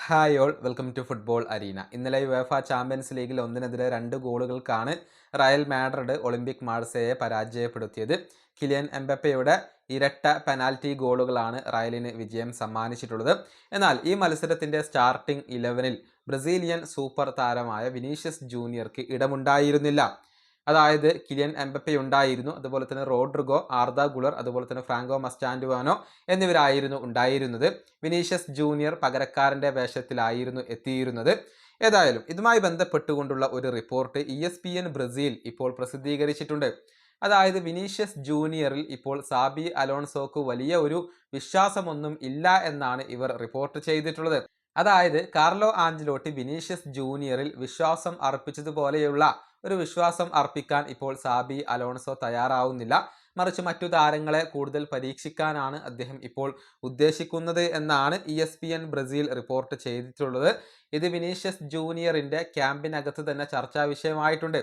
Hi all welcome to football arena. ഇന്നലെ UEFA champions ലീഗിൽ 1-2 ഗോളുകൾക്കാണ് റയൽ മാഡ്രിഡ് ഒളിമ്പിക് മാർസയെ പരാജയപ്പെടുത്തിയത്. കിലിയൻ എംബപ്പയുടെ ഇരട്ട പെനാൽറ്റി ഗോളുകളാണ് റയലിന് വിജയം സമ്മാനിച്ചിട്ടുള്ളത്. എന്നാൽ ഈ മത്സരത്തിന്റെ സ്റ്റാർട്ടിംഗ് 11-ൽ ബ്രസീലിയൻ സൂപ്പർ താരമായ വിനീഷ്യസ് ജൂനിയർക്ക് ഇടമുണ്ടായിരുന്നില്ല. അതായത് കിലിയൻ എംബപ്പെ ഉണ്ടായിരുന്നു, അതുപോലെ തന്നെ റോഡ്രിഗോ, ആർദ ഗുളർ, അതുപോലെ തന്നെ ഫ്രാങ്കോ മസ്റ്റാൻഡുവാനോ എന്നിവരായിരുന്നു ഉണ്ടായിരുന്നത്. വിനീഷ്യസ് ജൂനിയർ പകരക്കാരന്റെ വേഷത്തിലായിരുന്നു എത്തിയിരുന്നത്. ഏതായാലും ഇതുമായി ബന്ധപ്പെട്ടുകൊണ്ടുള്ള ഒരു റിപ്പോർട്ട് ESPN ബ്രസീൽ ഇപ്പോൾ പ്രസിദ്ധീകരിച്ചിട്ടുണ്ട്. അതായത് വിനീഷ്യസ് ജൂനിയറിൽ ഇപ്പോൾ സാബി അലോൺസോക്ക് വലിയ ഒരു വിശ്വാസമൊന്നും ഇല്ല എന്നാണ് ഇവർ റിപ്പോർട്ട് ചെയ്തിട്ടുള്ളത്. അതായത് കാർലോ ആഞ്ചലോട്ടി വിനീഷ്യസ് ജൂനിയറിൽ വിശ്വാസം അർപ്പിച്ചതുപോലെയുള്ള ഒരു വിശ്വാസം അർപ്പിക്കാൻ ഇപ്പോൾ സാബി അലോൺസോ തയ്യാറാവുന്നില്ല. മറിച്ച് മറ്റു താരങ്ങളെ കൂടുതൽ പരീക്ഷിക്കാനാണ് അദ്ദേഹം ഇപ്പോൾ ഉദ്ദേശിക്കുന്നത് എന്നാണ് ESPN ബ്രസീൽ റിപ്പോർട്ട് ചെയ്തിട്ടുള്ളത്. ഇത് വിനീഷ്യസ് ജൂനിയറിന്റെ ക്യാമ്പിനകത്ത് തന്നെ ചർച്ചാ വിഷയമായിട്ടുണ്ട്.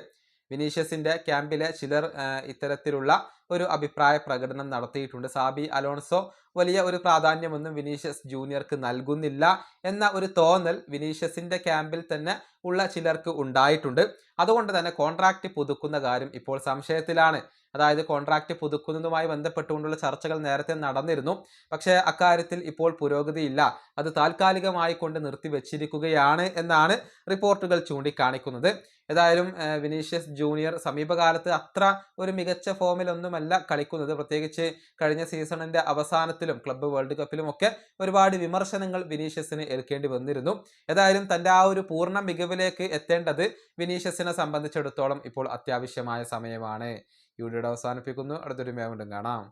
വിനീഷ്യസിന്റെ ക്യാമ്പിലെ ചിലർ ഇത്തരത്തിലുള്ള ഒരു അഭിപ്രായ പ്രകടനം നടത്തിയിട്ടുണ്ട്. സാബി അലോൺസോ വലിയ ഒരു പ്രാധാന്യമൊന്നും വിനീഷ്യസ് ജൂനിയർക്ക് നൽകുന്നില്ല എന്ന ഒരു തോന്നൽ വിനീഷ്യസിന്റെ ക്യാമ്പിൽ തന്നെ ഉള്ള ചിലർക്ക് ഉണ്ടായിട്ടുണ്ട്. അതുകൊണ്ട് തന്നെ കോൺട്രാക്റ്റ് പുതുക്കുന്ന കാര്യം ഇപ്പോൾ സംശയത്തിലാണ്. അതായത് കോൺട്രാക്റ്റ് പുതുക്കുന്നതുമായി ബന്ധപ്പെട്ടുകൊണ്ടുള്ള ചർച്ചകൾ നേരത്തെ നടന്നിരുന്നു. പക്ഷേ അക്കാര്യത്തിൽ ഇപ്പോൾ പുരോഗതിയില്ല. അത് താൽക്കാലികമായി കൊണ്ട് നിർത്തിവെച്ചിരിക്കുകയാണ് എന്നാണ് റിപ്പോർട്ടുകൾ ചൂണ്ടിക്കാണിക്കുന്നത്. ഏതായാലും വിനീഷ്യസ് ജൂനിയർ സമീപകാലത്ത് അത്ര ഒരു മികച്ച ഫോമിലൊന്നുമല്ല കളിക്കുന്നത്. പ്രത്യേകിച്ച് കഴിഞ്ഞ സീസണിന്റെ അവസാനത്തിലും ക്ലബ്ബ് വേൾഡ് കപ്പിലും ഒക്കെ ഒരുപാട് വിമർശനങ്ങൾ വിനീഷ്യസിന് ഏൽക്കേണ്ടി വന്നിരുന്നു. ഏതായാലും തൻ്റെ ആ ഒരു പൂർണ്ണ മികവിലേക്ക് എത്തേണ്ടത് വിനീഷ്യസിനെ സംബന്ധിച്ചിടത്തോളം ഇപ്പോൾ അത്യാവശ്യമായ സമയമാണ്. ഈ വീഡിയോ അവസാനിപ്പിക്കുന്നു. അടുത്തൊരു വീണ്ടും കാണാം.